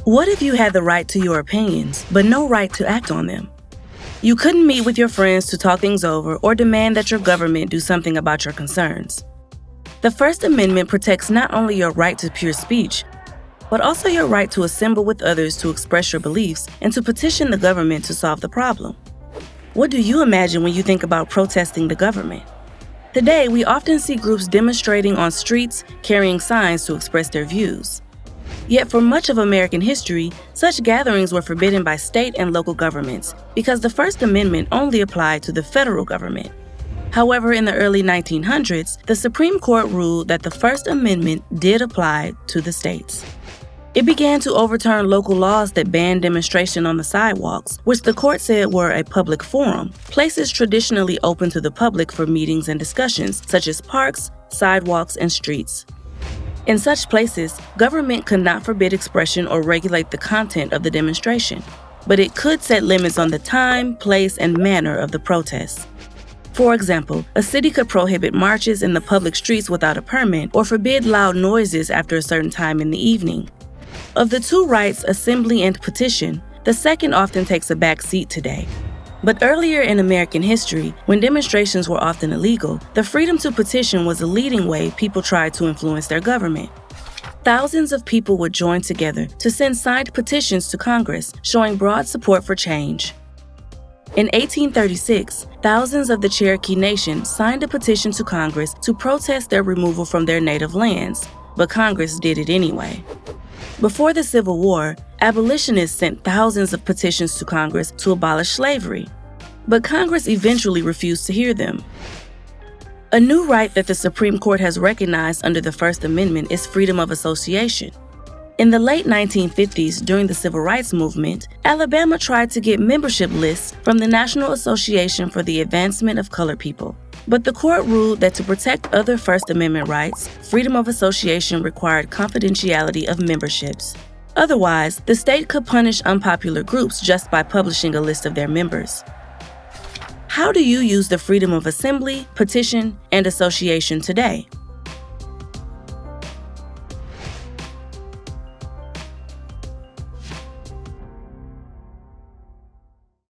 What if you had the right to your opinions, but no right to act on them? You couldn't meet with your friends to talk things over or demand that your government do something about your concerns. The First Amendment protects not only your right to pure speech, but also your right to assemble with others to express your beliefs and to petition the government to solve the problem. What do you imagine when you think about protesting the government? Today, we often see groups demonstrating on streets, carrying signs to express their views. Yet for much of American history, such gatherings were forbidden by state and local governments because the First Amendment only applied to the federal government. However, in the early 1900s, the Supreme Court ruled that the First Amendment did apply to the states. It began to overturn local laws that banned demonstration on the sidewalks, which the court said were a public forum, places traditionally open to the public for meetings and discussions, such as parks, sidewalks, and streets. In such places, government could not forbid expression or regulate the content of the demonstration, but it could set limits on the time, place, and manner of the protests. For example, a city could prohibit marches in the public streets without a permit or forbid loud noises after a certain time in the evening. Of the two rights, assembly and petition, the second often takes a back seat today. But earlier in American history, when demonstrations were often illegal, the freedom to petition was a leading way people tried to influence their government. Thousands of people would join together to send signed petitions to Congress, showing broad support for change. In 1836, thousands of the Cherokee Nation signed a petition to Congress to protest their removal from their native lands, but Congress did it anyway. Before the Civil War, abolitionists sent thousands of petitions to Congress to abolish slavery, but Congress eventually refused to hear them. A new right that the Supreme Court has recognized under the First Amendment is freedom of association. In the late 1950s, during the Civil Rights Movement, Alabama tried to get membership lists from the National Association for the Advancement of Colored People. But the court ruled that to protect other First Amendment rights, freedom of association required confidentiality of memberships. Otherwise, the state could punish unpopular groups just by publishing a list of their members. How do you use the freedom of assembly, petition, and association today?